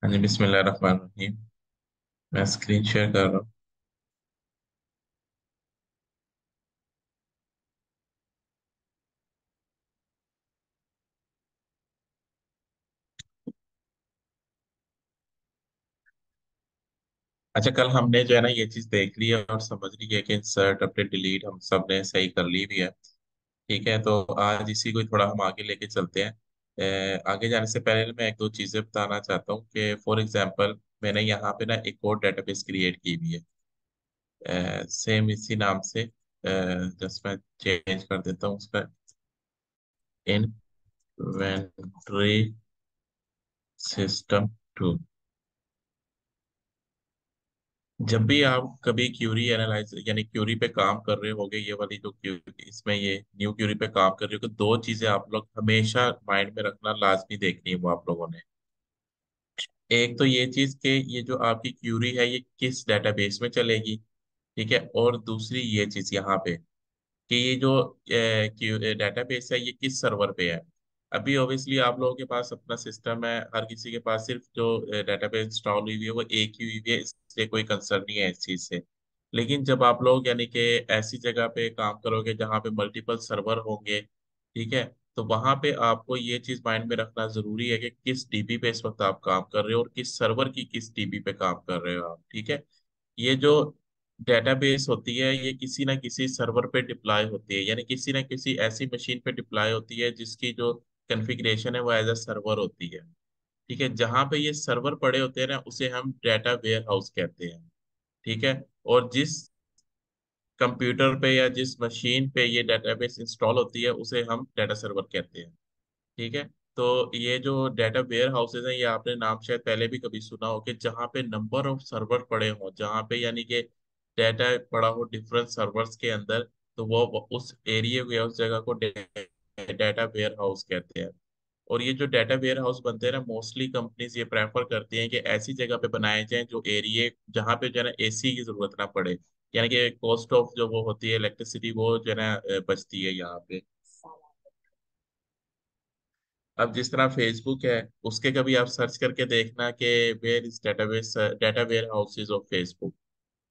हाँ जी, बिस्मिल्लाहिर्रहमानिर्रहीम। मैं स्क्रीन शेयर कर रहा हूँ। अच्छा, कल हमने जो है ना ये चीज़ देख ली है और समझ ली है कि इंसर्ट अपडेट डिलीट हम सब ने सही कर ली भी है। ठीक है, तो आज इसी को थोड़ा हम आगे लेके चलते हैं। आगे जाने से पहले मैं एक दो चीज़ें बताना चाहता हूँ कि फॉर एग्जांपल मैंने यहाँ पे ना एक और डेटाबेस क्रिएट की हुई है, सेम इसी नाम से। जस्ट मैं चेंज कर देता हूँ उसका। Inventory system too. जब भी आप कभी क्यूरी एनालाइज यानी क्यूरी पे काम कर रहे होगे, ये वाली जो क्यूरी इसमें ये न्यू क्यूरी पे काम कर रहे हो, दो चीजें आप लोग हमेशा माइंड में रखना लाजमी देखनी है वो आप लोगों ने। एक तो ये चीज कि ये जो आपकी क्यूरी है ये किस डेटाबेस में चलेगी। ठीक है, और दूसरी ये चीज यहाँ पे कि ये जो डेटाबेस है ये किस सर्वर पे है। अभी ऑब्वियसली आप लोगों के पास अपना सिस्टम है, हर किसी के पास सिर्फ जो डेटाबेस इंस्टॉल हुई है वो एक ही हुई है, इससे कोई कंसर्न नहीं है इस चीज से। लेकिन जब आप लोग यानी कि ऐसी जगह पे काम करोगे जहाँ पे मल्टीपल सर्वर होंगे, ठीक है, तो वहां पे आपको ये चीज माइंड में रखना जरूरी है कि किस डीबी पे इस वक्त आप काम कर रहे हो और किस सर्वर की किस डीबी पे काम कर रहे हो आप। ठीक है, ये जो डेटाबेस होती है ये किसी ना किसी सर्वर पे डिप्लॉय होती है, यानी किसी ना किसी ऐसी मशीन पे डिप्लॉय होती है जिसकी जो कॉन्फ़िगरेशन है वो एज अ सर्वर होती है। ठीक है, जहां पे ये सर्वर पड़े होते हैं ना उसे हम डेटा वेयर हाउस कहते हैं। ठीक है, और जिस कंप्यूटर पे या जिस मशीन पे ये डेटाबेस इंस्टॉल होती है उसे हम डेटा सर्वर कहते हैं। ठीक है, तो ये जो डेटा वेयर हाउसेज हैं ये आपने नाम शायद पहले भी कभी सुना हो कि जहाँ पे नंबर ऑफ सर्वर पड़े हों, जहाँ पे यानी कि डेटा पड़ा हो डिफरेंट सर्वर्स के अंदर, तो वो उस एरिया को या उस जगह को डेटा वेयर हाउस कहते हैं। और ये जो डेटा वेयर हाउस बनते हैं ना, मोस्टली कंपनीज ये प्रेफर करती हैं कि ऐसी जगह पे बनाए जाएं जो एरिया जहाँ पे जो है ना एसी की जरूरत ना पड़े, यानी कि कॉस्ट ऑफ जो वो होती है इलेक्ट्रिसिटी वो जो है ना बचती है यहाँ पे। अब जिस तरह फेसबुक है, उसके कभी आप सर्च करके देखना कि where is database data warehouses of Facebook.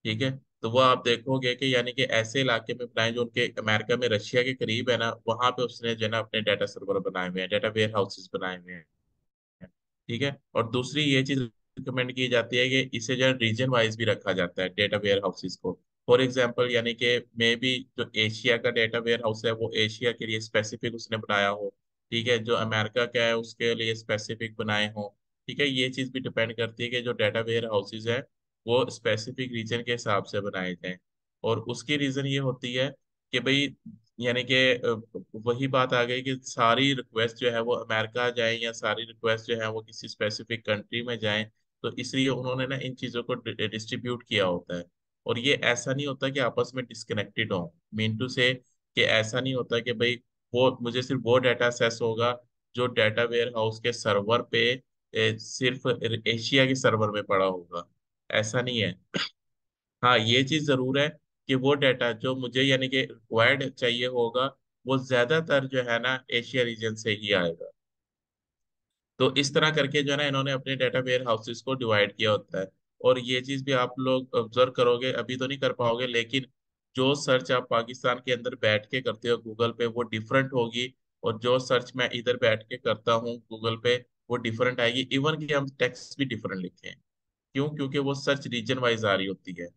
ठीक है, तो वो आप देखोगे कि यानी कि ऐसे इलाके में बनाए जो उनके अमेरिका में रशिया के करीब है ना, वहां पे उसने जो है ना अपने डाटा सर्वर बनाए हुए हैं, डाटा वेयर हाउसेज बनाए हुए हैं। ठीक है, और दूसरी ये चीज रिकमेंड की जाती है कि इसे जो है रीजन वाइज भी रखा जाता है डेटा वेयर हाउसेज को। फॉर एग्जांपल यानी कि मे बी जो एशिया का डेटा वेयर हाउस है वो एशिया के लिए स्पेसिफिक उसने बनाया हो। ठीक है, जो अमेरिका का है उसके लिए स्पेसिफिक बनाए हो। ठीक है, ये चीज भी डिपेंड करती है कि जो डेटा वेयर हाउसेज है वो स्पेसिफिक रीजन के हिसाब से बनाए जाएं। और उसकी रीजन ये होती है कि भाई यानी कि वही बात आ गई कि सारी रिक्वेस्ट जो है वो अमेरिका जाए या सारी रिक्वेस्ट जो है वो किसी स्पेसिफिक कंट्री में जाए। तो इसलिए उन्होंने ना इन चीजों को डिस्ट्रीब्यूट किया होता है। और ये ऐसा नहीं होता कि आपस में डिस्कनेक्टेड हो, मीन टू से कि ऐसा नहीं होता कि भाई वो मुझे सिर्फ वो डाटा एक्सेस होगा जो डाटा वेयर हाउस के सर्वर पे सिर्फ एशिया के सर्वर में पड़ा होगा। ऐसा नहीं है। हाँ, ये चीज जरूर है कि वो डाटा जो मुझे यानी कि रिक्वायर्ड चाहिए होगा वो ज्यादातर जो है ना एशिया रीजन से ही आएगा। तो इस तरह करके जो है ना इन्होंने अपने डाटा वेयर हाउसेस को डिवाइड किया होता है। और ये चीज भी आप लोग ऑब्जर्व करोगे, अभी तो नहीं कर पाओगे लेकिन जो सर्च आप पाकिस्तान के अंदर बैठ के करते हो गूगल पे वो डिफरेंट होगी, और जो सर्च मैं इधर बैठ के करता हूँ गूगल पे वो डिफरेंट आएगी। इवन कि हम टेक्स्ट भी डिफरेंट लिखे हैं। क्यों? क्योंकि वो सर्च रीजन वाइज आ रही होती है।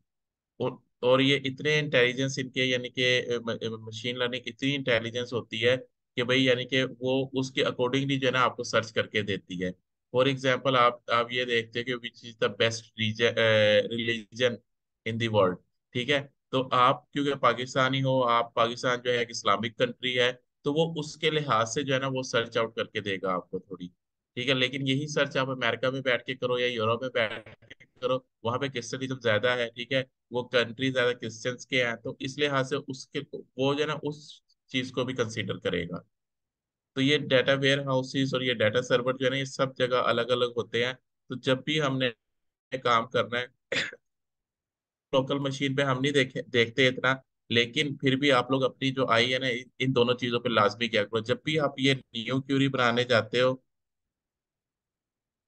और ये इतने इंटेलिजेंस इनके यानी कि मशीन लर्निंग इतनी इंटेलिजेंस होती है कि भाई यानी कि वो उसके अकॉर्डिंगली जो है ना आपको सर्च करके देती है। फॉर एग्जांपल आप ये देखते हैं कि which is the best religion in the world. ठीक है, तो आप क्योंकि पाकिस्तानी हो, आप पाकिस्तान जो है एक इस्लामिक कंट्री है, तो वो उसके लिहाज से जो है ना वो सर्च आउट करके देगा आपको थोड़ी। ठीक है, लेकिन यही सर्च आप अमेरिका में बैठ के करो या यूरोप में बैठ के करो, वहां पे क्रिश्चियनिज्म ज्यादा है। ठीक है, वो कंट्री ज्यादा क्रिश्चियंस के हैं, तो इस लिहाज से उसके वो जो है ना उस चीज को भी कंसीडर करेगा। तो ये डाटा वेयर हाउसेस और ये डाटा सर्वर जो है ना ये सब जगह अलग अलग होते हैं। तो जब भी हमने काम करना है लोकल मशीन पे हम नहीं देखते इतना। लेकिन फिर भी आप लोग अपनी जो आई है ना इन दोनों चीजों पे लाजमी क्या करो जब भी आप ये न्यू क्यूरी बनाने जाते हो।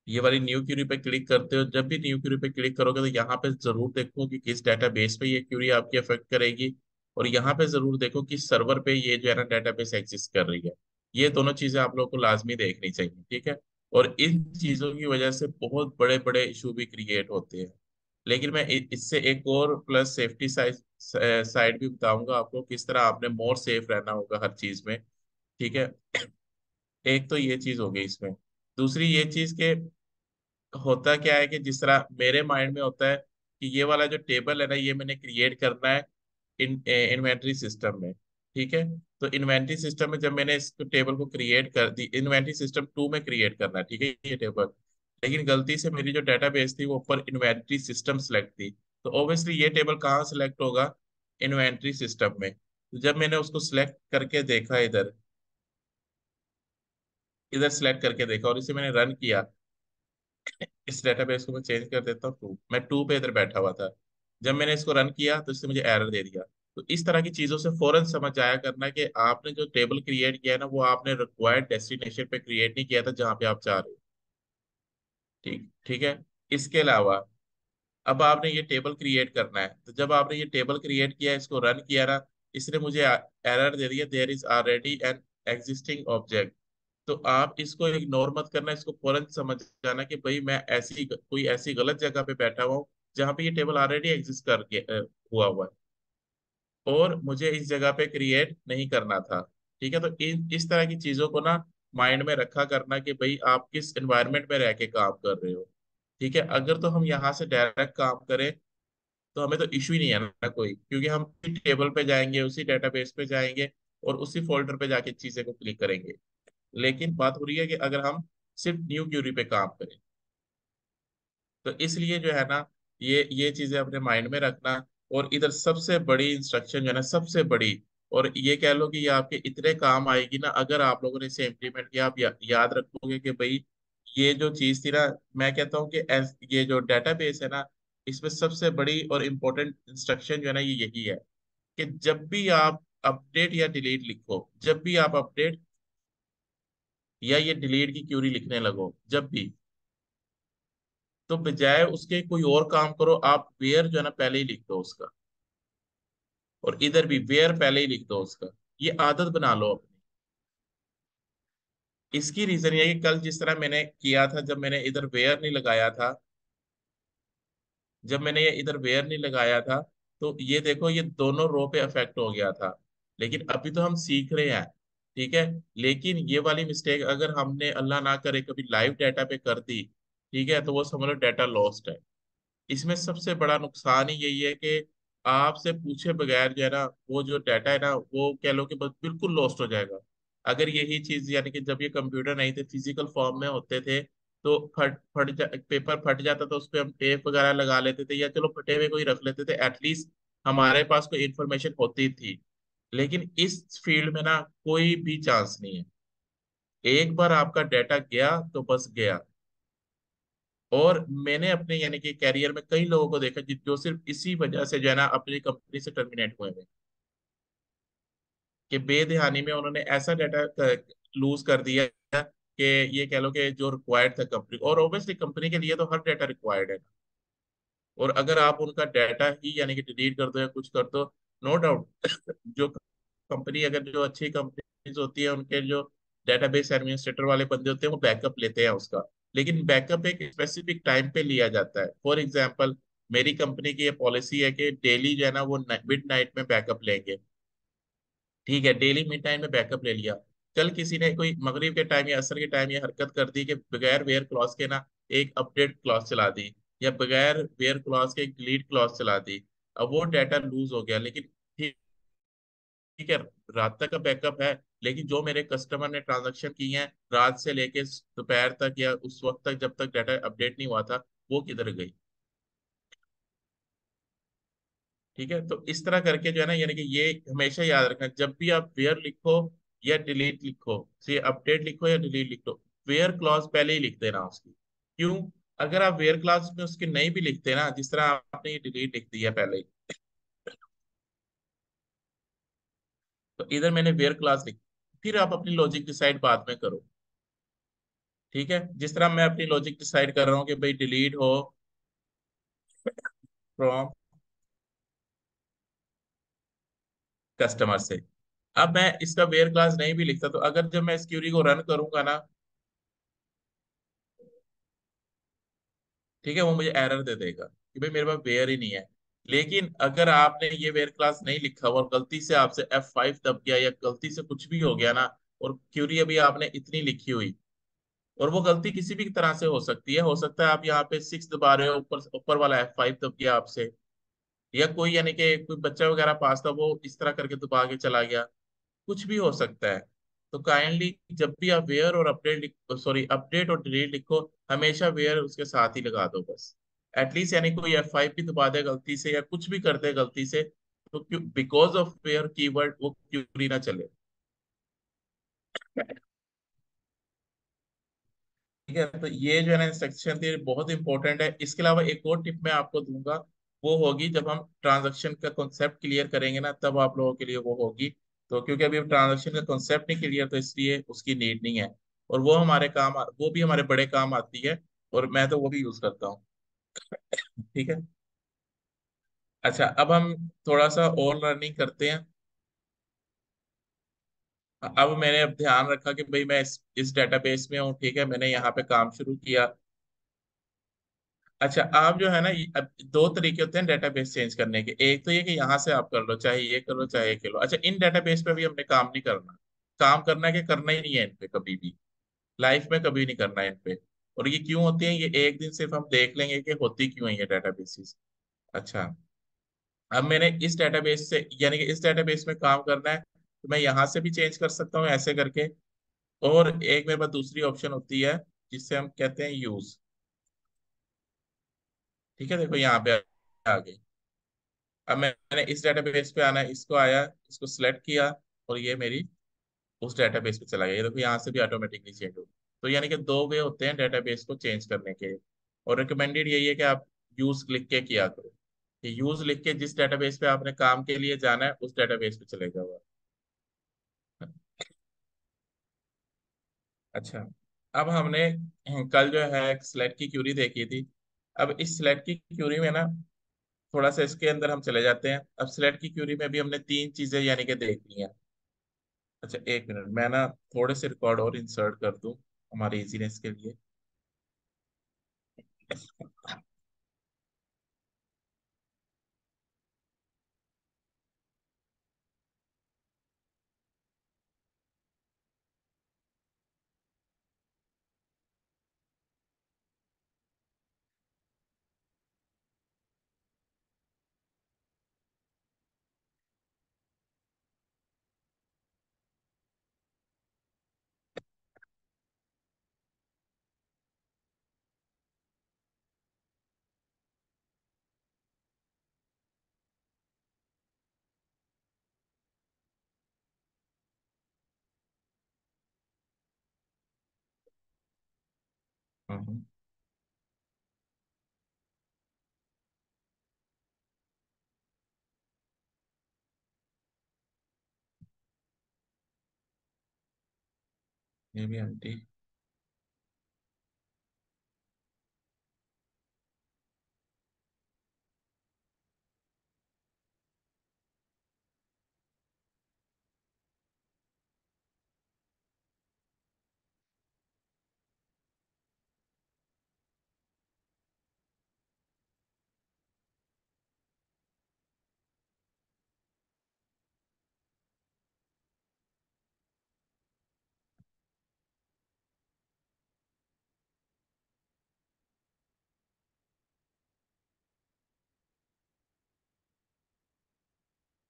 ये वाली न्यू क्यूरी पे क्लिक करते हो, जब भी न्यू क्यूरी पे क्लिक करोगे तो यहाँ पे जरूर देखो कि किस डेटाबेस पे ये क्यूरी आपकी अफेक्ट करेगी, और यहाँ पे जरूर देखो कि सर्वर पे ये जो है ना डेटाबेस एग्जिस्ट कर रही है। ये दोनों चीजें आप लोगों को लाजमी देखनी चाहिए, ठीक है। और इन चीजों की वजह से बहुत बड़े बड़े इशू भी क्रिएट होते हैं। लेकिन मैं इससे एक और प्लस सेफ्टी साइड साइड भी बताऊंगा आपको, किस तरह आपने मोर सेफ रहना होगा हर चीज में, ठीक है। एक तो ये चीज हो गई इसमें। दूसरी ये चीज के होता क्या है कि जिस तरह मेरे माइंड में होता है कि ये वाला जो टेबल है ना, ये मैंने क्रिएट करना है इन्वेंट्री सिस्टम में, ठीक है। तो इन्वेंट्री सिस्टम में जब मैंने इस टेबल को क्रिएट कर दी, इन्वेंट्री सिस्टम 2 में क्रिएट करना है, ठीक है, ये टेबल। लेकिन गलती से मेरी जो डेटाबेस थी वो ऊपर इन्वेंट्री सिस्टम सेलेक्ट थी, तो ऑब्वियसली ये टेबल कहाँ सेलेक्ट होगा, इन्वेंट्री सिस्टम में। तो जब मैंने उसको सिलेक्ट करके देखा, इधर इधर सेलेक्ट करके देखा और इसे मैंने रन किया, इस डेटाबेस को मैं चेंज कर देता हूँ टू, मैं टू पे इधर बैठा हुआ था। जब मैंने इसको रन किया तो इसने मुझे एरर दे दिया। तो इस तरह की चीजों से फौरन समझ जाया करना कि आपने जो टेबल क्रिएट किया है ना, वो आपने रिक्वायर्ड डेस्टिनेशन पे क्रिएट नहीं किया था जहाँ पे आप चाह रहे हो, ठीक ठीक है। इसके अलावा अब आपने ये टेबल क्रिएट करना है, तो जब आपने ये टेबल क्रिएट किया, इसको रन किया ना, इसने मुझे एरर दे दिया, there is already an existing object. तो आप इसको इग्नोर मत करना, इसको फौरन समझ जाना कि भाई मैं ऐसी कोई ऐसी गलत जगह पे बैठा हुआ हूँ जहाँ पे ये टेबल ऑलरेडी एग्जिस्ट करके हुआ हुआ है, और मुझे इस जगह पे क्रिएट नहीं करना था, ठीक है। तो इस तरह की चीजों को ना माइंड में रखा करना कि भाई आप किस एनवायरनमेंट में रह के काम कर रहे हो, ठीक है। अगर तो हम यहाँ से डायरेक्ट काम करें तो हमें तो इशू ही नहीं है ना कोई, क्योंकि हम उसी टेबल पे जाएंगे, उसी डेटाबेस पे जाएंगे और उसी फोल्डर पे जाके चीजें को क्लिक करेंगे। लेकिन बात हो रही है कि अगर हम सिर्फ न्यू क्यूरी पे काम करें, तो इसलिए जो है ना, ये चीजें अपने माइंड में रखना। और इधर सबसे बड़ी इंस्ट्रक्शन जो है ना, सबसे बड़ी, और ये कह लो कि ये आपके इतने काम आएगी ना अगर आप लोगों ने इसे इम्प्लीमेंट किया, आप याद रखोगे कि भाई ये जो चीज थी ना, मैं कहता हूँ कि ये जो डेटाबेस है ना, इसमें सबसे बड़ी और इम्पोर्टेंट इंस्ट्रक्शन जो है ना, ये यही है कि जब भी आप अपडेट या डिलीट लिखो, जब भी आप अपडेट या ये डिलीट की क्यूरी लिखने लगो, जब भी, तो बजाय उसके कोई और काम करो, आप वेयर जो है ना पहले ही लिख दो उसका, और इधर भी वेयर पहले ही लिख दो उसका। ये आदत बना लो अपनी। इसकी रीजन ये है कि कल जिस तरह मैंने किया था, जब मैंने इधर वेयर नहीं लगाया था, जब मैंने ये इधर वेयर नहीं लगाया था, तो ये देखो ये दोनों रो पे अफेक्ट हो गया था। लेकिन अभी तो हम सीख रहे हैं, ठीक है। लेकिन ये वाली मिस्टेक अगर हमने अल्लाह ना करे कभी लाइव डाटा पे कर दी, ठीक है, तो वो समझ लो डाटा लॉस्ट है। इसमें सबसे बड़ा नुकसान ही यही है कि आपसे पूछे बगैर जो है ना, वो जो डाटा है ना, वो कह लो कि बस बिल्कुल लॉस्ट हो जाएगा। अगर यही चीज यानी कि जब ये कंप्यूटर नहीं थे, फिजिकल फॉर्म में होते थे, तो पेपर फट जाता तो उस पर हम टेप वगैरह लगा लेते थे, या चलो फटे हुए कोई रख लेते थे, एटलीस्ट हमारे पास कोई इंफॉर्मेशन होती थी। लेकिन इस फील्ड में ना कोई भी चांस नहीं है। एक बार आपका डाटा गया तो बस गया। और मैंने अपने यानी कि कैरियर में कई लोगों को देखा जो सिर्फ इसी वजह से जो है ना अपनी कंपनी से टर्मिनेट हुए हैं, कि बेध्यानी में उन्होंने ऐसा डाटा लूज कर दिया कि ये कह लो कि जो रिक्वायर्ड था कंपनी, और ऑब्वियसली कंपनी के लिए तो हर डाटा रिक्वायर्ड है। और अगर आप उनका डाटा ही यानी कि डिलीट कर दो या कुछ कर दो, नो डाउट जो कंपनी, अगर जो अच्छी कंपनीज होती है उनके जो डेटाबेस एडमिनिस्ट्रेटर वाले बंदे होते हैं वो बैकअप लेते हैं उसका। लेकिन बैकअप एक स्पेसिफिक टाइम पे लिया जाता है। फॉर एग्जांपल, मेरी कंपनी की ये पॉलिसी है कि डेली जो है ना वो मिड नाइट में बैकअप लेंगे, ठीक है। डेली मिड नाइट में बैकअप ले लिया, कल किसी ने कोई मगरिब के टाइम या असर के टाइम ये हरकत कर दी कि बगैर वेयर क्लॉज के ना एक अपडेट क्लॉज चला दी, या बगैर वेयर क्लॉज के एक डिलीट क्लॉज चला दी, अब वो डाटा लूज हो गया। लेकिन ठीक ठीक है, रात तक का बैकअप है, लेकिन जो मेरे कस्टमर ने ट्रांजैक्शन की है रात से लेके दोपहर तक या उस वक्त तक जब तक डाटा अपडेट नहीं हुआ था, वो किधर गई, ठीक है। तो इस तरह करके जो है ना, यानी कि ये हमेशा याद रखना, जब भी आप वेयर लिखो या डिलीट लिखो, से अपडेट लिखो या डिलीट लिखो, वेयर क्लॉज पहले ही लिख देना उसकी। क्यों? अगर आप वेयर क्लॉज में उसकी नहीं भी लिखते ना, जिस तरह आपने ये डिलीट लिख दिया पहले ही, तो इधर मैंने वेयर क्लॉज लिख, फिर आप अपनी लॉजिक डिसाइड बाद में करो, ठीक है, जिस तरह मैं अपनी लॉजिक डिसाइड कर रहा हूँ कि भाई डिलीट हो फ्रॉम कस्टमर से। अब मैं इसका वेयर क्लास नहीं भी लिखता, तो अगर जब मैं इस क्यूरी को रन करूंगा ना, ठीक है, वो मुझे एरर दे देगा कि भाई मेरे पास वेयर ही नहीं है। लेकिन अगर आपने ये वेयर क्लास नहीं लिखा हुआ और गलती से आपसे F5 दब गया या गलती से कुछ भी हो गया ना, और क्यूरी अभी आपने इतनी लिखी हुई, और वो गलती किसी भी तरह से हो सकती है, हो सकता है आप यहाँ पे 6 दबा रहे हो, ऊपर ऊपर वाला F5 दब गया आपसे, या कोई यानी कि कोई बच्चा वगैरह पास था वो इस तरह करके दबा के चला गया, कुछ भी हो सकता है। तो काइंडली जब भी आप वेयर और अपडेट लिखो, सॉरी अपडेट और डिलीट लिखो, हमेशा वेयर उसके साथ ही लगा दो बस। एटलीस्ट यानी कोई F5 भी दबा दे गलती से या कुछ भी कर दे गलती से, तो क्यों, बिकॉज ऑफ वेयर कीवर्ड वो क्यूरी ना चले। ठीक है, तो ये जो है ना सेक्शन थी बहुत इंपॉर्टेंट है। इसके अलावा एक और टिप मैं आपको दूंगा, वो होगी जब हम ट्रांजैक्शन का कॉन्सेप्ट क्लियर करेंगे ना, तब आप लोगों के लिए वो होगी। तो क्योंकि अभी ट्रांजैक्शन का कॉन्सेप्ट नहीं क्लियर, तो इसलिए उसकी नीड नहीं है। और वो हमारे काम, वो भी हमारे बड़े काम आती है, और मैं तो वो भी यूज करता हूँ। ठीक है। अच्छा, अब हम थोड़ा सा और लर्निंग करते हैं। अब मैंने अब ध्यान रखा कि भाई मैं इस डेटाबेस में हूँ, ठीक है, मैंने यहाँ पे काम शुरू किया। अच्छा, आप जो है ना अब दो तरीके होते हैं डेटाबेस चेंज करने के। एक तो ये कि यहाँ से आप कर लो, चाहे ये कर लो चाहे ये कर लो। अच्छा, इन डेटाबेस पे भी हमने काम नहीं करना। काम करना है कि करना ही नहीं है इन पे कभी भी, लाइफ में कभी नहीं करना है इन पे। और ये क्यों होती है, ये एक दिन सिर्फ हम देख लेंगे कि होती क्यों है ये डेटाबेसेस। अच्छा, अब मैंने इस डेटाबेस से यानी कि इस डेटाबेस में काम करना है, तो मैं यहाँ से भी चेंज कर सकता हूँ ऐसे करके। और एक मेरे पास दूसरी ऑप्शन होती है जिससे हम कहते हैं यूज। ठीक है, देखो यहाँ पे आ गई। अब मैंने इस डेटाबेस पे आना है, इसको आया, इसको सिलेक्ट किया, और ये मेरी उस डेटाबेस पे चला गया। ये देखो यहाँ से भी ऑटोमेटिकली चेंज हो। तो यानी कि दो वे होते हैं डेटाबेस को चेंज करने के। और रिकमेंडेड यही है कि आप यूज लिख के किया करो, कि यूज लिख के जिस डेटाबेस पे आपने काम के लिए जाना है उस डेटाबेस पे चले जाओ। अच्छा, अब हमने कल जो है एक स्लेट की क्यूरी देखी थी। अब इस स्लेट की क्यूरी में ना, थोड़ा सा इसके अंदर हम चले जाते हैं। अब स्लेट की क्यूरी में भी हमने तीन चीजें यानी कि देखनी है। अच्छा, एक मिनट, मैं ना थोड़े से रिकॉर्ड और इंसर्ट कर दूं हमारी इजीनेस के लिए। हम्म, ये भी एम्प्टी।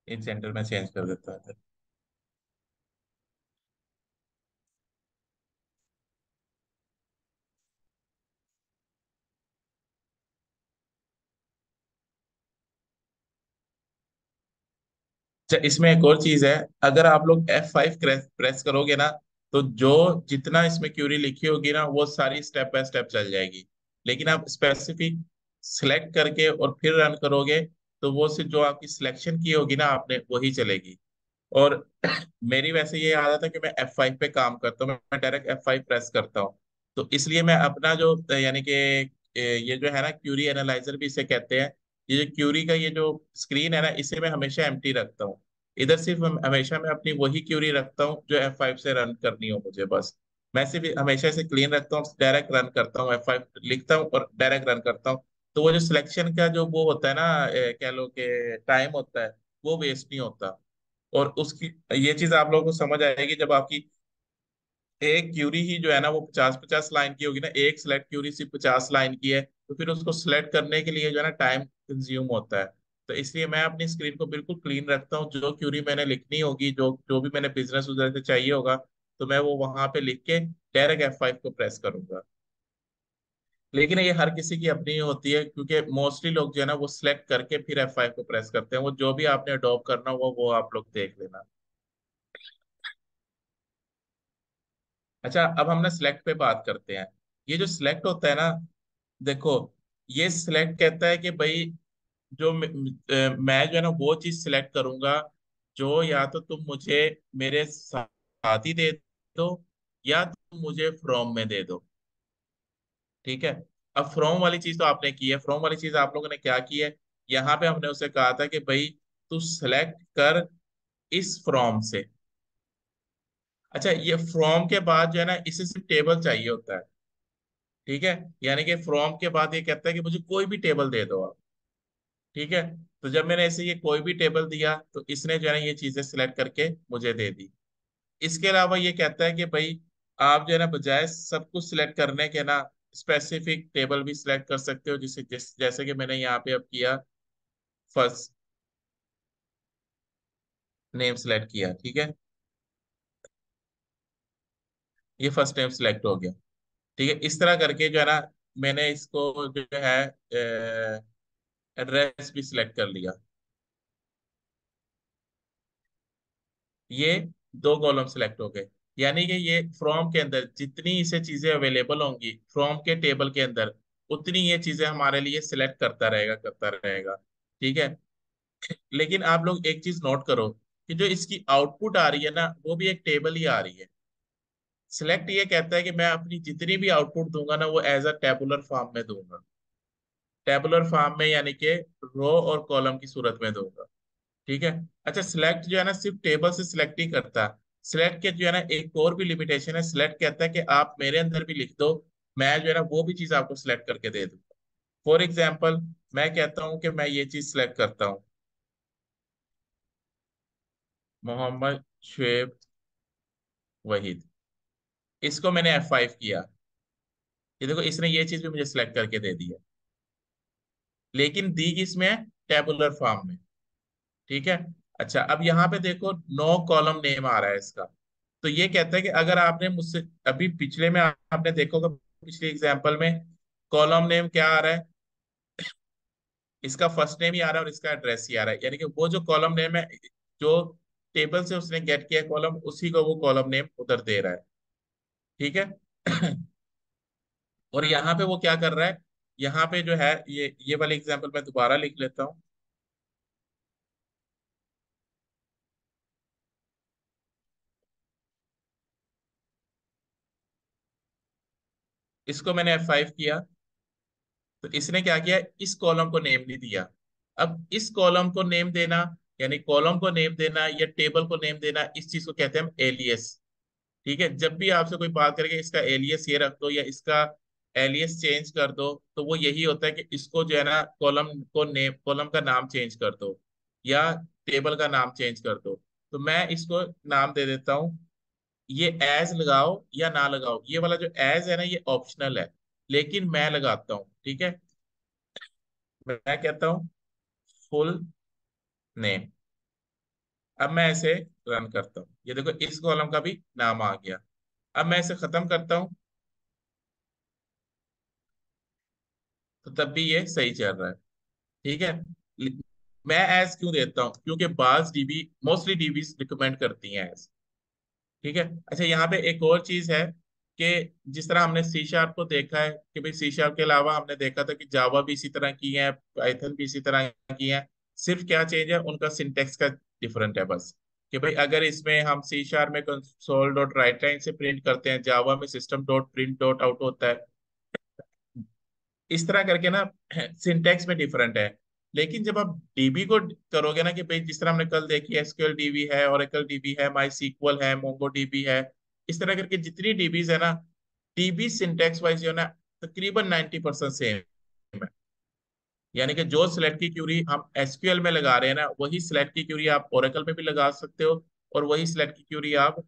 इन सेंटर में चेंज कर देता है। अच्छा, इसमें एक और चीज है। अगर आप लोग F5 प्रेस करोगे ना, तो जो जितना इसमें क्यूरी लिखी होगी ना, वो सारी स्टेप बाय स्टेप चल जाएगी। लेकिन आप स्पेसिफिक सिलेक्ट करके और फिर रन करोगे, तो वो सिर्फ जो आपकी सिलेक्शन की होगी ना आपने, वही चलेगी। और मेरी वैसे ये आदत है कि मैं F5 पे काम करता हूँ, मैं डायरेक्ट F5 प्रेस करता हूँ। तो इसलिए मैं अपना जो यानी कि ये जो है ना क्यूरी एनालाइजर भी इसे कहते हैं, ये जो क्यूरी का ये जो स्क्रीन है ना, इसे मैं हमेशा एम्प्टी रखता हूँ। इधर सिर्फ हमेशा मैं अपनी वही क्यूरी रखता हूँ जो F5 से रन करनी हो मुझे बस। मैं सिर्फ हमेशा इसे क्लीन रखता हूँ, डायरेक्ट रन करता हूँ, F5 लिखता हूँ और डायरेक्ट रन करता हूँ। तो वो जो सिलेक्शन का जो वो होता है ना, कह लो कि टाइम होता है, वो वेस्ट नहीं होता। और उसकी ये चीज आप लोगों को समझ आएगी जब आपकी एक क्यूरी ही जो है ना वो 50-50 लाइन की होगी ना, एक सिलेक्ट क्यूरी सिर्फ 50 लाइन की है, तो फिर उसको सिलेक्ट करने के लिए जो है ना टाइम कंज्यूम होता है। तो इसलिए मैं अपनी स्क्रीन को बिल्कुल क्लीन रखता हूँ, जो क्यूरी मैंने लिखनी होगी, जो जो भी मैंने बिजनेस उधर से चाहिए होगा, तो मैं वो वहां पे लिख के डायरेक्ट F5 को प्रेस करूंगा। लेकिन ये हर किसी की अपनी होती है, क्योंकि मोस्टली लोग जो है ना वो सिलेक्ट करके फिर F5 को प्रेस करते हैं। वो जो भी आपने अडॉप्ट करना हो वो आप लोग देख लेना। अच्छा, अब हम ना सिलेक्ट पे बात करते हैं। ये जो सिलेक्ट होता है ना, देखो, ये सिलेक्ट कहता है कि भाई जो मैं जो है ना वो चीज सिलेक्ट करूंगा जो या तो तुम मुझे मेरे साथ ही दे दो, या तुम मुझे फ्रॉम में दे दो। ठीक है। अब फ्रॉम वाली चीज तो आपने की है, फ्रॉम वाली चीज आप लोगों ने क्या की है, यहाँ पे हमने उसे कहा था कि भाई तू सिलेक्ट कर इस फ्रॉम से। अच्छा, ये फ्रॉम के बाद जो है ना इसे सिर्फ टेबल चाहिए होता है। ठीक है। यानी कि फ्रॉम के बाद ये कहता है कि मुझे कोई भी टेबल दे दो आप। ठीक है। तो जब मैंने ऐसे ये कोई भी टेबल दिया तो इसने जो है ना ये चीजें सिलेक्ट करके मुझे दे दी। इसके अलावा ये कहता है कि भाई आप जो है ना बजाय सब कुछ सिलेक्ट करने के ना स्पेसिफिक टेबल भी सिलेक्ट कर सकते हो, जैसे कि मैंने यहाँ पे अब किया, फर्स्ट नेम सिलेक्ट किया। ठीक है। ये फर्स्ट नेम सिलेक्ट हो गया। ठीक है। इस तरह करके जो है ना मैंने इसको जो है एड्रेस भी सिलेक्ट कर लिया। ये दो कॉलम सिलेक्ट हो गए। यानी कि ये फ्रॉम के अंदर जितनी इसे चीजें अवेलेबल होंगी फ्रॉम के टेबल के अंदर, उतनी ये चीजें हमारे लिए सिलेक्ट करता रहेगा, करता रहेगा। ठीक है। लेकिन आप लोग एक चीज नोट करो कि जो इसकी आउटपुट आ रही है ना वो भी एक टेबल ही आ रही है। सिलेक्ट ये कहता है कि मैं अपनी जितनी भी आउटपुट दूंगा ना वो एज अ टेबुलर फॉर्म में दूंगा। टेबुलर फॉर्म में यानी कि रो और कॉलम की सूरत में दूंगा। ठीक है। अच्छा, सिलेक्ट जो है ना सिर्फ टेबल से सिलेक्ट ही करता। सिलेक्ट के जो है ना एक और भी लिमिटेशन है, सिलेक्ट कहता है कि आप मेरे अंदर भी लिख दो, मैं जो है ना वो भी चीज आपको सिलेक्ट करके दे दूंगा। फॉर एग्जाम्पल, मैं कहता हूँ कि मैं ये चीज सिलेक्ट करता हूँ, मोहम्मद शुएब वहीद। इसको मैंने F5 किया। ये देखो, इसने ये चीज भी मुझे सिलेक्ट करके दे दी है, लेकिन दी किसमें, टेबुलर फॉर्म में। ठीक है। अच्छा, अब यहाँ पे देखो नो कॉलम नेम आ रहा है इसका। तो ये कहता है कि अगर आपने मुझसे अभी पिछले में आपने देखा होगा, पिछले एग्जांपल में कॉलम नेम क्या आ रहा है, इसका फर्स्ट नेम ही आ रहा है और इसका एड्रेस ही आ रहा है। यानी कि वो जो कॉलम नेम है, जो टेबल से उसने गेट किया कॉलम, उसी को वो कॉलम नेम उधर दे रहा है। ठीक है। और यहाँ पे वो क्या कर रहा है, यहाँ पे जो है ये वाली एग्जांपल मैं दोबारा लिख लेता हूँ। इसको मैंने F5 किया, तो इसने क्या किया, इस कॉलम को नेम नहीं दिया। अब इस कॉलम को नेम देना, यानी कॉलम को नेम देना या टेबल को नेम देना, इस चीज को कहते हैं हम एलियस। ठीक है। जब भी आपसे कोई बात करेगा इसका एलियस ये रख दो या इसका एलियस चेंज कर दो, तो वो यही होता है कि इसको जो है ना कॉलम का नाम चेंज कर दो या टेबल का नाम चेंज कर दो। तो मैं इसको नाम दे देता हूँ, ये एज लगाओ या ना लगाओ, ये वाला जो एज है ना ये ऑप्शनल है, लेकिन मैं लगाता हूँ। ठीक है। मैं कहता हूँ फुल नेम। अब मैं इसे रन करता हूँ, ये देखो इस कॉलम का भी नाम आ गया। अब मैं इसे खत्म करता हूँ, तो तब भी ये सही चल रहा है। ठीक है। मैं एज क्यों देता हूँ, क्योंकि बाज डीबी, मोस्टली डीबीज रिकमेंड करती हैं एज। ठीक है। अच्छा, यहाँ पे एक और चीज है कि जिस तरह हमने सी शार्प को देखा है कि भाई सी शार्प के अलावा हमने देखा था कि जावा भी इसी तरह की है, पाइथन भी इसी तरह की है। सिर्फ क्या चेंज है, उनका सिंटेक्स का डिफरेंट है बस। कि भाई अगर इसमें हम सी शार्प में कंसोल डॉट राइट लाइन से प्रिंट करते हैं, जावा में system dot print dot out होता है, इस तरह करके ना सिंटेक्स में डिफरेंट है। लेकिन जब आप डीबी को करोगे ना, कि भाई जिस तरह हमने कल देखी, एसक्यूएल डीबी है, ओरेकल डीबी है, माई सीक्वल है, मोंगो डीबी है, इस तरह करके जितनी डीबीज है ना, डीबी सिंटेक्स वाइज जो है ना तकरीबन 90% सेम है। यानी कि जो सिलेक्ट की क्यूरी हम एसक्यूएल में लगा रहे हैं ना, वही सिलेक्ट की क्यूरी आप ओरेकल में भी लगा सकते हो, और वही सिलेक्ट की क्यूरी आप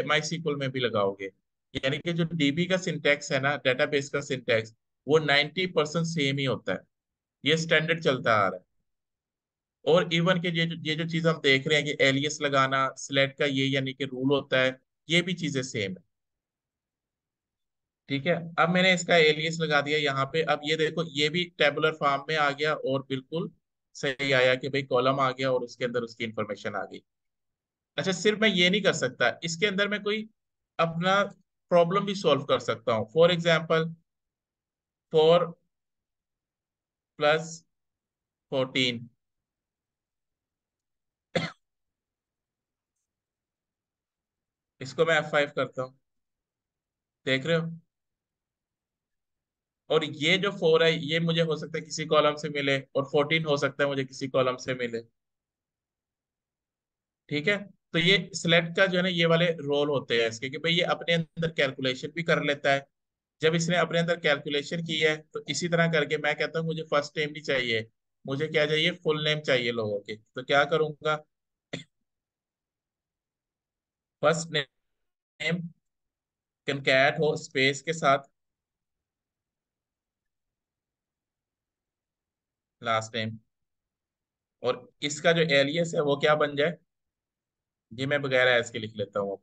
माई सीक्वल में भी लगाओगे। यानी कि जो डीबी का सिंटेक्स है ना, डेटाबेस का सिंटेक्स, वो 90% सेम ही होता है। ये स्टैंडर्ड चलता आ रहा है। और इवन के ये जो चीज हम देख रहे हैं कि एलियस लगाना सिलेक्ट का, ये यानी कि रूल होता है, ये भी चीजें सेम है। ठीक है, अब मैंने इसका एलियस लगा दिया यहाँ पे। अब ये देखो, ये भी टेबुलर फॉर्म में आ गया और बिल्कुल सही आया कि भाई कॉलम आ गया और उसके अंदर उसकी इंफॉर्मेशन आ गई। अच्छा, सिर्फ मैं ये नहीं कर सकता, इसके अंदर मैं कोई अपना प्रॉब्लम भी सॉल्व कर सकता हूँ। फॉर एग्जाम्पल, 4 + 14, इसको मैं F5 करता हूँ। देख रहे हो? और ये जो 4 है, ये मुझे हो सकता है किसी कॉलम से मिले, और 14 हो सकता है मुझे किसी कॉलम से मिले। ठीक है, तो ये सिलेक्ट का जो है ना, ये वाले रोल होते हैं इसके, कि भाई ये अपने अंदर कैलकुलेशन भी कर लेता है। जब इसने अपने अंदर कैलकुलेशन की है, तो इसी तरह करके मैं कहता हूँ मुझे फर्स्ट नेम नहीं चाहिए, मुझे क्या चाहिए, फुल नेम चाहिए लोगों के। तो क्या करूंगा, फर्स्ट नेम कंकैट हो स्पेस के साथ लास्ट नेम, और इसका जो एलियस है वो क्या बन जाए, ये मैं बगैर एस के लिख लेता हूँ,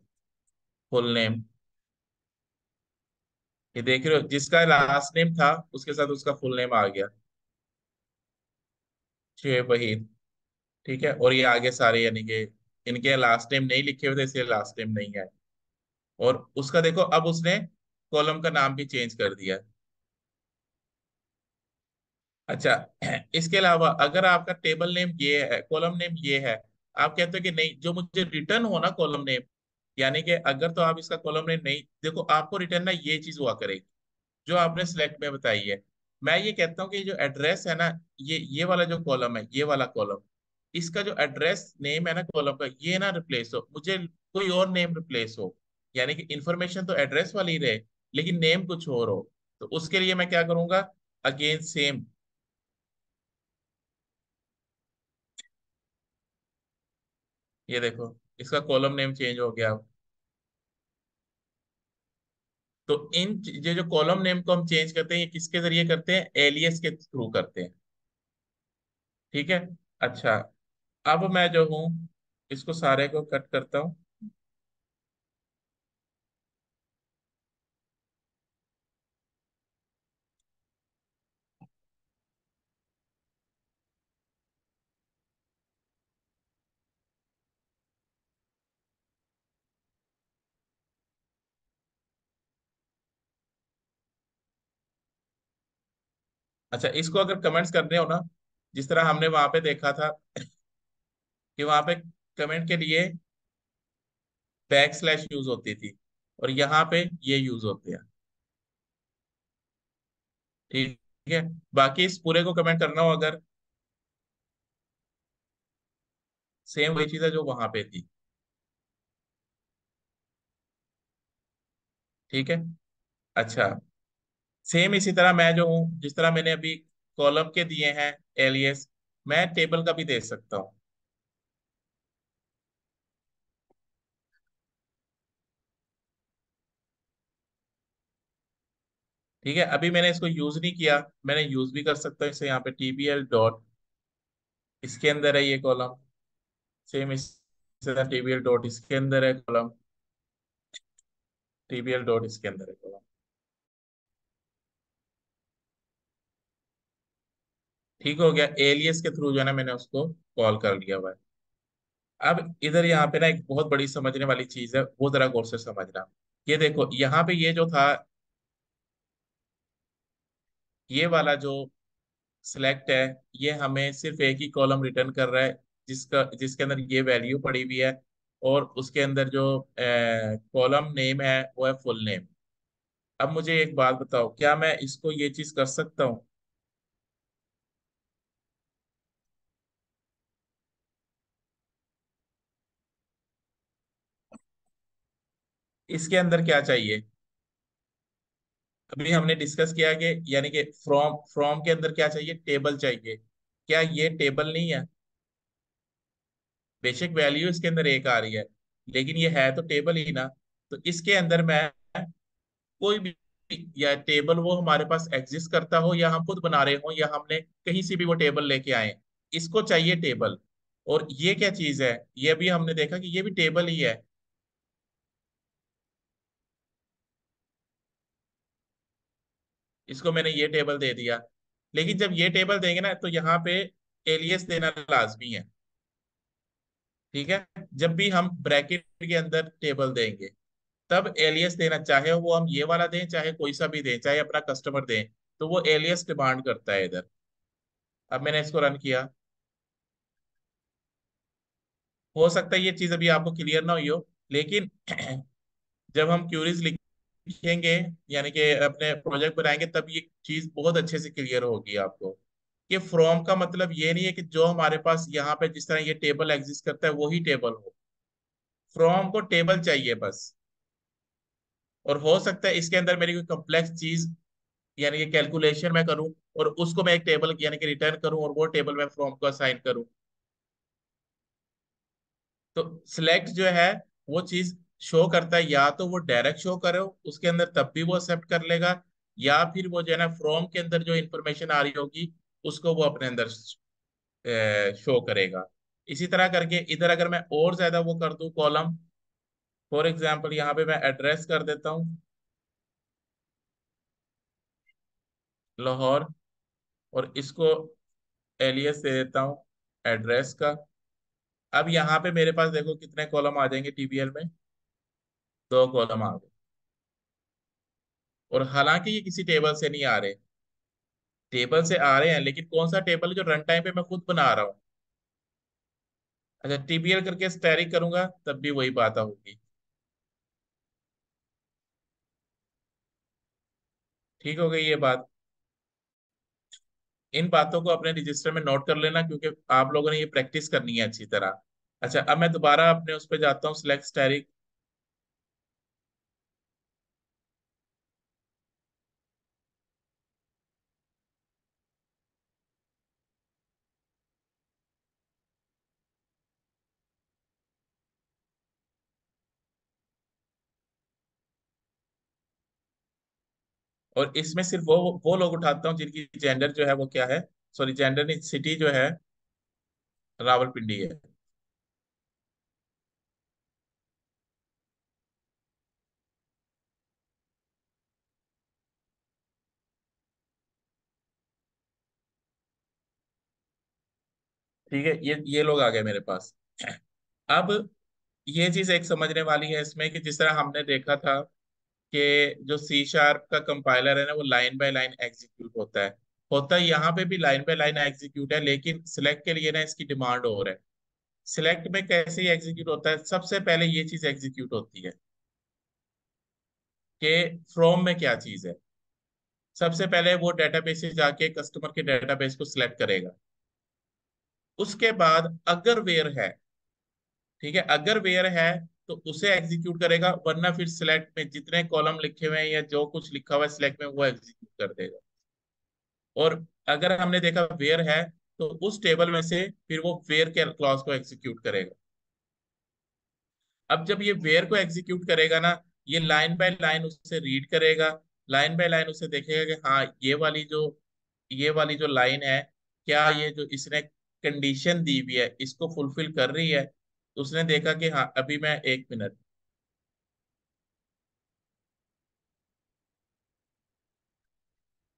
फुल नेम। ये देख रहे हो, जिसका लास्ट नेम था उसके साथ उसका फुल नेम आ गया, शुएब वहीद। ठीक है, और ये आगे सारे यानी कि इनके लास्ट नेम नहीं लिखे हुए थे, इसलिए लास्ट नेम नहीं है। और उसका देखो, अब उसने कॉलम का नाम भी चेंज कर दिया। अच्छा, इसके अलावा अगर आपका टेबल नेम ये है, कॉलम नेम ये है, आप कहते हो कि नहीं, जो मुझे रिटर्न हो ना कॉलम नेम, यानी कि अगर तो आप इसका कॉलम नेम नहीं देखो, आपको रिटर्न ना ये चीज हुआ करेगी जो आपने सिलेक्ट में बताई है। मैं ये कहता हूँ कि जो एड्रेस है ना, ये वाला जो कॉलम है, ये वाला कॉलम, इसका जो एड्रेस नेम है ना कॉलम का, ये ना रिप्लेस हो, मुझे कोई और नेम रिप्लेस हो। यानी कि इंफॉर्मेशन तो एड्रेस वाली रहे, लेकिन नेम कुछ और हो। तो उसके लिए मैं क्या करूंगा, अगेन सेम, ये देखो, इसका कॉलम नेम चेंज हो गया। तो ये जो कॉलम नेम को हम चेंज करते हैं, ये किसके जरिए करते हैं, एलियस के थ्रू करते हैं। ठीक है। अच्छा, अब मैं जो हूँ इसको सारे को कट करता हूँ। अच्छा, इसको अगर कमेंट्स करने हो ना, जिस तरह हमने वहां पे देखा था कि वहां पे कमेंट के लिए बैक स्लैश यूज होती थी, और यहाँ पे ये यूज होते हैं। ठीक है, बाकी इस पूरे को कमेंट करना हो अगर, सेम वही चीज है जो वहां पे थी। ठीक है। अच्छा, सेम इसी तरह मैं जो हूँ, जिस तरह मैंने अभी कॉलम के दिए हैं एलियस, मैं टेबल का भी दे सकता हूँ। ठीक है, अभी मैंने इसको यूज नहीं किया, मैंने यूज भी कर सकता हूँ इसे, यहाँ पे टीबीएल डॉट, इसके अंदर है ये कॉलम, सेम इस तरह टीबीएल डॉट इसके अंदर है कॉलम, टीबीएल डॉट इसके अंदर है कॉलम। ठीक हो गया, एलियस के थ्रू जो है ना मैंने उसको कॉल कर लिया हुआ है। अब इधर यहाँ पे ना एक बहुत बड़ी समझने वाली चीज है, वो जरा गौर से समझना। ये देखो, यहाँ पे ये जो था, ये वाला जो सिलेक्ट है, ये हमें सिर्फ एक ही कॉलम रिटर्न कर रहा है, जिसके अंदर ये वैल्यू पड़ी हुई है। और उसके अंदर जो कॉलम नेम है वो है फुल नेम। अब मुझे एक बात बताओ, क्या मैं इसको ये चीज कर सकता हूँ? इसके अंदर क्या चाहिए? अभी हमने डिस्कस किया कि यानी कि फ्रॉम फ्रॉम के अंदर क्या चाहिए? टेबल चाहिए। क्या ये टेबल नहीं है? बेशक वैल्यू इसके अंदर एक आ रही है, लेकिन ये है तो टेबल ही ना। तो इसके अंदर मैं कोई भी, या टेबल वो हमारे पास एग्जिस्ट करता हो या हम खुद बना रहे हो या हमने कहीं से भी वो टेबल लेके आए, इसको चाहिए टेबल। और ये क्या चीज है? ये भी हमने देखा कि ये भी टेबल ही है। इसको मैंने ये टेबल दे दिया, लेकिन जब ये टेबल देंगे ना तो यहाँ पे एलियस देना लाजमी है। ठीक है, जब भी हम ब्रैकेट के अंदर टेबल देंगे तब एलियस देना, चाहे वो हम ये वाला दें चाहे कोई सा भी दें, चाहे अपना कस्टमर दें, तो वो एलियस डिमांड करता है इधर। अब मैंने इसको रन किया। हो सकता है ये चीज अभी आपको क्लियर ना हुई हो, लेकिन जब हम क्यूरीज लिखेंगे यानी कि अपने प्रोजेक्ट बनाएंगे तब ये चीज बहुत अच्छे से क्लियर होगी आपको कि फ्रॉम का मतलब ये नहीं है कि जो हमारे पास यहाँ पे जिस तरह ये टेबल एग्जिस्ट करता है वही टेबल हो। फ्रॉम को टेबल चाहिए बस। और हो सकता है इसके अंदर मेरी कोई कम्प्लेक्स चीज यानी कि कैलकुलेशन मैं करूं और उसको मैं एक टेबल यानी कि रिटर्न करूं और वो टेबल मैं फ्रॉम को असाइन करूं। तो सिलेक्ट जो है वो चीज शो करता है, या तो वो डायरेक्ट शो करे उसके अंदर तब भी वो एक्सेप्ट कर लेगा, या फिर वो जो है ना फ्रॉम के अंदर जो इंफॉर्मेशन आ रही होगी उसको वो अपने अंदर शो करेगा। इसी तरह करके इधर अगर मैं और ज्यादा वो कर दूं कॉलम, फॉर एग्जाम्पल यहाँ पे मैं एड्रेस कर देता हूँ लाहौर, और इसको एलियस दे देता हूँ एड्रेस का। अब यहाँ पे मेरे पास देखो कितने कॉलम आ जाएंगे टीबीएल में, दो कॉलम आ गए। और हालांकि ये किसी टेबल से नहीं आ रहे, टेबल से आ रहे हैं लेकिन कौन सा टेबल? जो रन टाइम पे मैं खुद बना रहा हूँ। अच्छा, टीबीएल करके स्टैटिक करूंगा तब भी वही बात होगी। ठीक हो गई ये बात? इन बातों को अपने रजिस्टर में नोट कर लेना क्योंकि आप लोगों ने ये प्रैक्टिस करनी है अच्छी तरह। अच्छा, अब मैं दोबारा अपने उस पर जाता हूँ, सिलेक्ट स्टैटिक। और इसमें सिर्फ वो लोग उठाता हूँ जिनकी जेंडर जो है वो क्या है, सॉरी जेंडर नहीं, सिटी जो है रावलपिंडी है। ठीक है, ये लोग आ गए मेरे पास। अब ये चीज एक समझने वाली है इसमें कि जिस तरह हमने देखा था कि जो सी शार्प का कंपाइलर है ना वो लाइन बाय लाइन एग्जीक्यूट होता है यहाँ पे भी लाइन बाय लाइन एग्जीक्यूट है, लेकिन सिलेक्ट के लिए ना इसकी डिमांड और है। सिलेक्ट में कैसे एग्जीक्यूट होता है? सबसे पहले ये चीज एग्जीक्यूट होती है कि फ्रॉम में क्या चीज है। सबसे पहले वो डेटाबेस से जाके कस्टमर के डेटाबेस को सिलेक्ट करेगा। उसके बाद अगर वेयर है, ठीक है, अगर वेयर है तो उसे एग्जीक्यूट करेगा, वरना फिर सिलेक्ट में जितने कॉलम लिखे हुए हैं या जो कुछ लिखा हुआ है सिलेक्ट में वो एग्जीक्यूट कर देगा। और अगर हमने देखा वेयर है तो उस टेबल में से फिर वो वेयर के क्लॉज को एग्जीक्यूट करेगा। अब जब ये वेयर को एग्जीक्यूट करेगा ना, ये लाइन बाय लाइन उससे रीड करेगा, लाइन बाय लाइन उससे देखेगा कि हाँ ये वाली जो लाइन है, क्या ये जो इसने कंडीशन दी हुई है इसको फुलफिल कर रही है। तो उसने देखा कि हाँ, अभी मैं एक मिनट,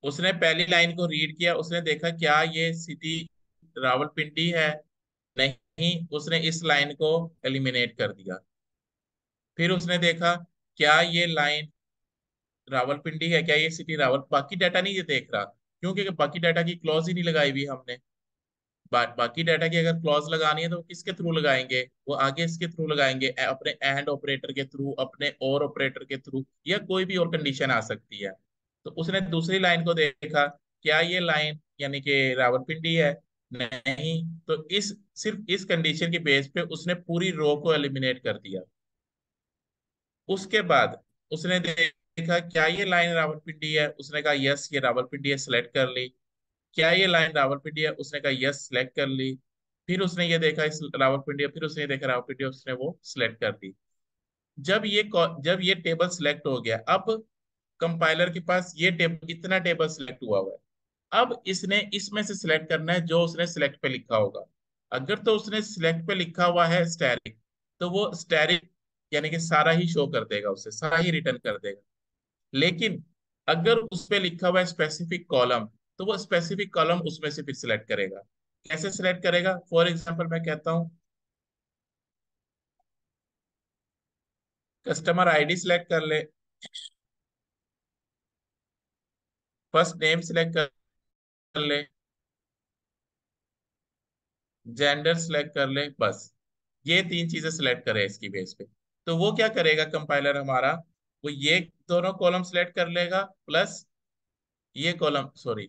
उसने पहली लाइन को रीड किया, उसने देखा क्या ये सिटी रावलपिंडी है, नहीं, उसने इस लाइन को एलिमिनेट कर दिया। फिर उसने देखा क्या ये लाइन रावलपिंडी है, क्या ये सिटी रावल, बाकी डाटा नहीं ये देख रहा, क्योंकि बाकी डाटा की क्लॉज ही नहीं लगाई हुई हमने। बाकी डाटा की अगर क्लॉज लगानी है तो वो किसके थ्रू लगाएंगे, वो आगे इसके थ्रू लगाएंगे, अपने एंड ऑपरेटर के थ्रू, अपने और ऑपरेटर के थ्रू, या कोई भी और कंडीशन आ सकती है। तो उसने दूसरी लाइन को देखा, क्या ये लाइन यानी कि रावलपिंडी है, नहीं, तो इस सिर्फ इस कंडीशन की बेस पे उसने पूरी रो को एलिमिनेट कर दिया। उसके बाद उसने देखा क्या ये लाइन रावलपिंडी है, उसने कहा यस ये रावलपिंडी है, सेलेक्ट कर ली। क्या ये लाइन रावलपिंडी है, उसने कहा यस, सेलेक्ट कर ली। फिर उसने ये देखा इस रावलपिंडी है, फिर उसने ये देखा रावलपिंडी है, उसने वो सिलेक्ट कर दी। जब ये टेबल सिलेक्ट हो गया, अब कंपाइलर के पास ये टेबल, इतना टेबल सिलेक्ट हुआ हुआ है। अब इसने इसमें से सिलेक्ट करना है जो उसने सिलेक्ट पे लिखा होगा। अगर तो उसने सिलेक्ट पे लिखा हुआ है स्टैरिक, तो वो स्टैरिक यानी कि सारा ही शो कर देगा, उसे सारा ही रिटर्न कर देगा। लेकिन अगर उस पे लिखा हुआ है स्पेसिफिक कॉलम, तो वो स्पेसिफिक कॉलम उसमें से फिर सिलेक्ट करेगा। कैसे सिलेक्ट करेगा, फॉर एग्जाम्पल मैं कहता हूँ कस्टमर आईडी सिलेक्ट कर ले, फर्स्ट नेम सिलेक्ट कर ले, जेंडर सिलेक्ट कर ले, बस ये तीन चीजें सिलेक्ट करे इसकी बेस पे। तो वो क्या करेगा कंपाइलर हमारा, वो ये दोनों कॉलम सिलेक्ट कर लेगा, प्लस ये कॉलम, सॉरी,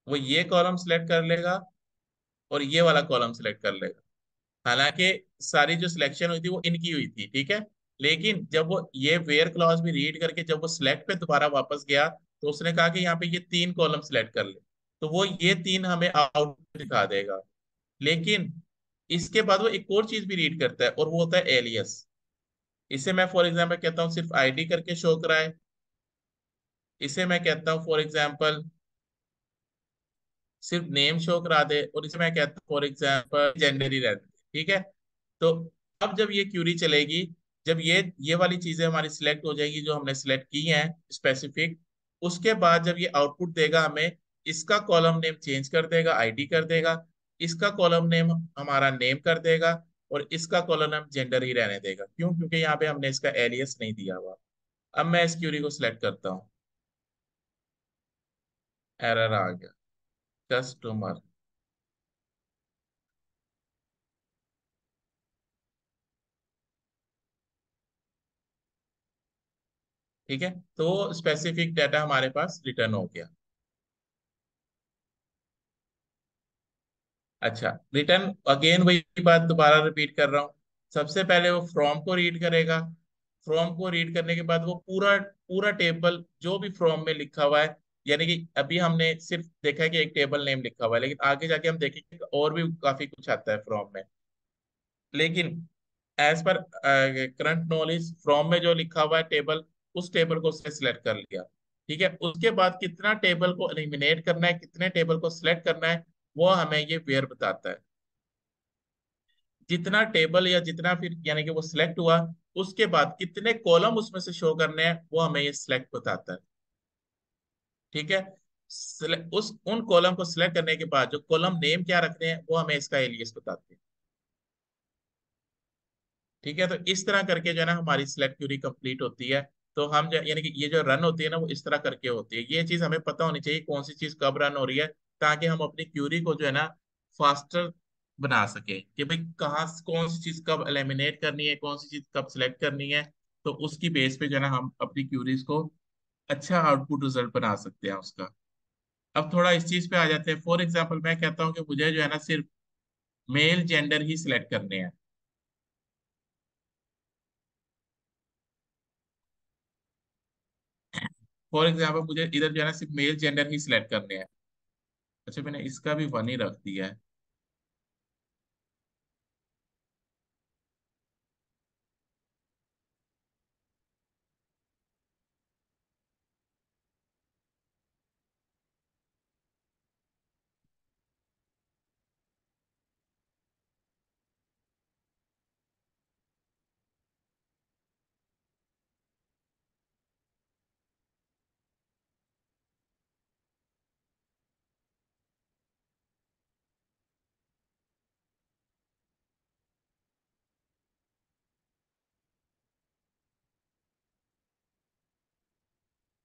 वो ये कॉलम सिलेक्ट कर लेगा और ये वाला कॉलम सिलेक्ट कर लेगा। हालांकि सारी जो सिलेक्शन हुई थी वो इनकी हुई थी, ठीक है। लेकिन जब वो ये वेयर क्लॉज भी रीड करके जब वो सिलेक्ट पे दोबारा वापस गया, तो उसने कहा कि यहाँ पे ये तीन कॉलम सिलेक्ट कर ले, तो वो ये तीन हमें आउटपुट दिखा देगा। लेकिन इसके बाद वो एक और चीज भी रीड करता है, और वो होता है एलियस। इसे मैं फॉर एग्जाम्पल कहता हूँ सिर्फ आईडी करके शो कराए, इसे मैं कहता हूँ फॉर एग्जाम्पल सिर्फ नेम शो करा दे, और इसे मैं कहता हूँ फॉर एग्जाम्पल जेंडर ही रहने दे, ठीक है। तो अब जब ये क्यूरी चलेगी, जब ये वाली चीजें हमारी सिलेक्ट हो जाएंगी जो हमने सिलेक्ट की हैं स्पेसिफिक, उसके बाद जब ये आउटपुट देगा हमें, इसका कॉलम नेम चेंज कर देगा, आईडी कर देगा, इसका कॉलम नेम हमारा नेम कर देगा, और इसका कॉलम नेम जेंडर ही रहने देगा। क्यों, क्योंकि यहाँ पे हमने इसका एलियस नहीं दिया हुआ। अब मैं इस क्यूरी को सिलेक्ट करता हूँ, एरर आ गया, कस्टमर, ठीक है। तो स्पेसिफिक डाटा हमारे पास रिटर्न हो गया। अच्छा, रिटर्न अगेन वही बात दोबारा रिपीट कर रहा हूँ। सबसे पहले वो फ्रॉम को रीड करेगा, फ्रॉम को रीड करने के बाद वो पूरा पूरा टेबल जो भी फ्रॉम में लिखा हुआ है, यानी कि अभी हमने सिर्फ देखा है कि एक टेबल नेम लिखा हुआ है, लेकिन आगे जाके हम देखेंगे कि और भी काफी कुछ आता है फ्रॉम में। लेकिन as per current knowledge, from में जो लिखा हुआ है टेबल, उस टेबल को उसने सिलेक्ट कर लिया। ठीक है, उसके बाद कितना टेबल को एलिमिनेट करना है, कितने टेबल को सिलेक्ट करना है, वो हमें ये वेयर बताता है। जितना टेबल या जितना फिर यानी कि वो सिलेक्ट हुआ, उसके बाद कितने कॉलम उसमें से शो करने हैं, वो हमें ये सिलेक्ट बताता है। ठीक है, उस उन कॉलम को सिलेक्ट करने के बाद जो कॉलम नेम क्या रखने हैं, वो हमें इसका एलियस बताते हैं। ठीक है, तो इस तरह करके जो है ना हमारी सिलेक्ट क्यूरी कंप्लीट होती है। तो हम जो यानी कि ये जो रन होती है ना, वो इस तरह करके होती है। ये चीज हमें पता होनी चाहिए कौन सी चीज कब रन हो रही है, ताकि हम अपनी क्यूरी को जो है ना फास्टर बना सके कि भाई कहाँ कौन सी चीज कब एलिमिनेट करनी है, कौन सी चीज कब सिलेक्ट करनी है। तो उसकी बेस पे जो है ना हम अपनी क्यूरीज को अच्छा आउटपुट रिजल्ट बना सकते हैं उसका। अब थोड़ा इस चीज पे आ जाते हैं। फॉर एग्जाम्पल मैं कहता हूँ कि मुझे जो है ना सिर्फ मेल जेंडर ही सिलेक्ट करने हैं। फॉर एग्जाम्पल मुझे इधर जो है ना सिर्फ मेल जेंडर ही सिलेक्ट करने हैं। अच्छा, मैंने इसका भी वन ही रख दिया है।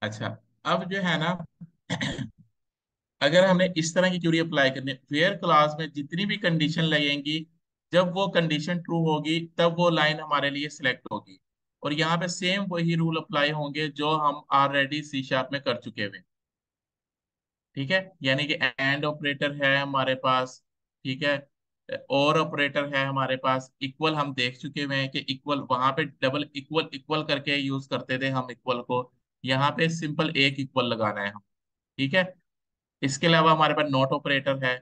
अच्छा, अब जो है ना, अगर हमने इस तरह की क्यूरी अप्लाई करनी है, वेयर क्लास में जितनी भी कंडीशन लगेंगी, जब वो कंडीशन ट्रू होगी तब वो लाइन हमारे लिए सिलेक्ट होगी। और यहाँ पे सेम वही रूल अप्लाई होंगे जो हम ऑलरेडी सी शार्प में कर चुके हुए। ठीक है, यानी कि एंड ऑपरेटर है हमारे पास। ठीक है, और ऑपरेटर है हमारे पास, इक्वल हम देख चुके हुए हैं कि इक्वल वहां पे डबल इक्वल इक्वल करके यूज करते थे हम इक्वल को। यहाँ पे सिंपल एक इक्वल लगाना है हम। ठीक है, इसके अलावा हमारे पास नॉट ऑपरेटर है।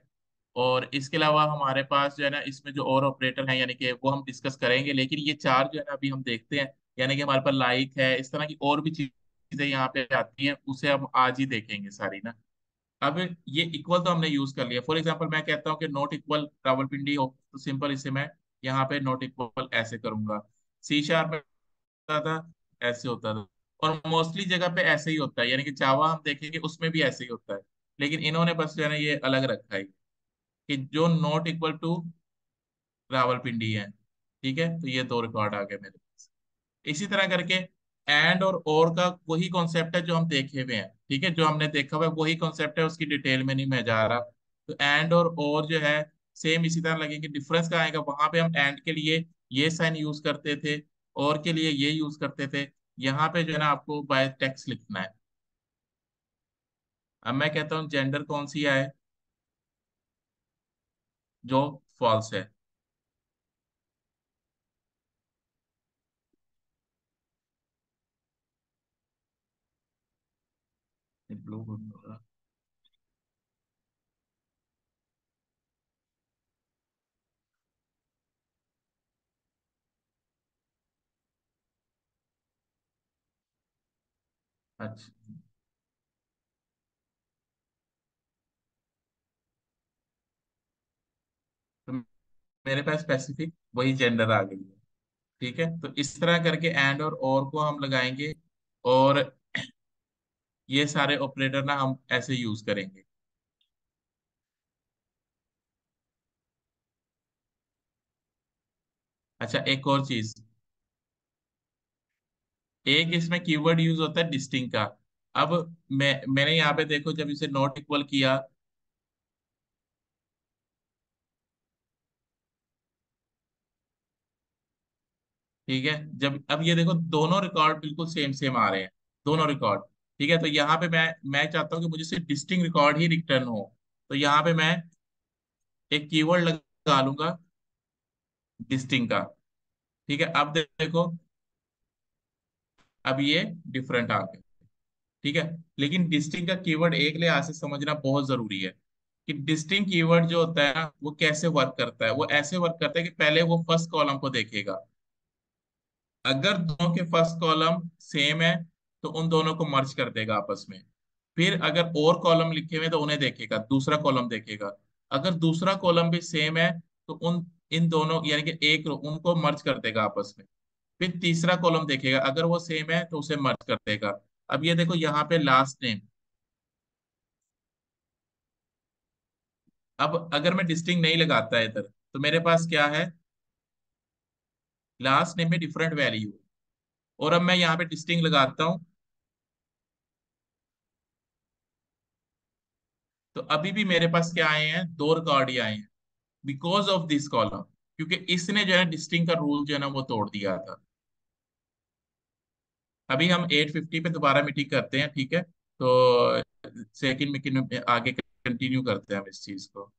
और इसके अलावा हमारे पास जो है ना, इसमें जो और ऑपरेटर हैं यानी कि वो हम डिस्कस करेंगे, लेकिन ये चार जो है ना अभी हम देखते हैं। यानी कि हमारे पास लाइक है, इस तरह की और भी चीजें यहाँ पे आती हैं, उसे हम आज ही देखेंगे सारी ना। अब ये इक्वल तो हमने यूज कर लिया। फॉर एग्जांपल मैं कहता हूँ कि नॉट इक्वल रावलपिंडी हो, तो सिंपल इसे मैं यहाँ पे नॉट इक्वल ऐसे करूंगा। सी शार्प में होता था, ऐसे होता था। और मोस्टली जगह पे ऐसे ही होता है, यानी कि जावा हम देखेंगे उसमें भी ऐसे ही होता है। लेकिन इन्होंने बस जो है ना ये अलग रखा है कि जो नॉट इक्वल टू रावलपिंडी है। ठीक है, तो ये दो रिकॉर्ड आ गए मेरे पास। इसी तरह करके एंड और का वही कॉन्सेप्ट है जो हम देखे हुए हैं। ठीक है, जो हमने देखा हुआ है वही कॉन्सेप्ट है, उसकी डिटेल में नहीं मैं जा रहा। तो एंड और जो है सेम इसी तरह लगेंगे। डिफरेंस कहाँ आएगा, वहां पे हम एंड के लिए ये साइन यूज करते थे, और के लिए ये यूज करते थे। यहाँ पे जो है ना आपको बाय टेक्स्ट लिखना है। अब मैं कहता हूँ जेंडर कौन सी है, जो फॉल्स है। ब्लू, अच्छा, तो मेरे पास स्पेसिफिक वही जेंडर आ गई है। ठीक है, तो इस तरह करके एंड और को हम लगाएंगे। और ये सारे ऑपरेटर ना हम ऐसे यूज करेंगे। अच्छा, एक और चीज, एक इसमें कीवर्ड यूज होता है डिस्टिंग का। अब मैंने यहाँ पे देखो, जब इसे नॉट इक्वल किया। ठीक है, जब अब ये देखो दोनों रिकॉर्ड बिल्कुल सेम सेम आ रहे हैं, दोनों रिकॉर्ड। ठीक है, तो यहाँ पे मैं चाहता हूँ कि मुझे सिर्फ डिस्टिंग रिकॉर्ड ही रिटर्न हो। तो यहाँ पे मैं एक कीवर्ड लगा लूंगा, डिस्टिंग का। ठीक है, अब देखो, अब ये डिफरेंट आ गया। ठीक है, लेकिन डिस्टिंग का कीवर्ड एक लिहाज से समझना बहुत जरूरी है कि डिस्टिंग कीवर्ड जो होता है ना वो कैसे वर्क करता है। वो ऐसे वर्क करता है कि पहले वो फर्स्ट कॉलम को देखेगा। अगर दोनों के फर्स्ट कॉलम सेम है तो उन दोनों को मर्ज कर देगा आपस में। फिर अगर और कॉलम लिखे हुए हैं तो उन्हें देखेगा, दूसरा कॉलम देखेगा। अगर दूसरा कॉलम भी सेम है तो उन इन दोनों यानी कि एक उनको मर्ज कर देगा आपस में। फिर तीसरा कॉलम देखेगा, अगर वो सेम है तो उसे मर्ज कर देगा। अब ये देखो यहाँ पे लास्ट नेम। अब अगर मैं डिस्टिंग नहीं लगाता है इधर, तो मेरे पास क्या है, लास्ट नेम में डिफरेंट वैल्यू। और अब मैं यहाँ पे डिस्टिंग लगाता हूँ, तो अभी भी मेरे पास क्या आए हैं, दो रिकॉर्ड ही आए हैं, बिकॉज ऑफ दिस कॉलम। क्योंकि इसने जो है डिस्टिंग का रूल जो है ना वो तोड़ दिया था। अभी हम 850 पे दोबारा मीटिंग करते हैं, ठीक है। तो सेकंड मीटिंग में आगे कंटिन्यू करते हैं हम इस चीज को।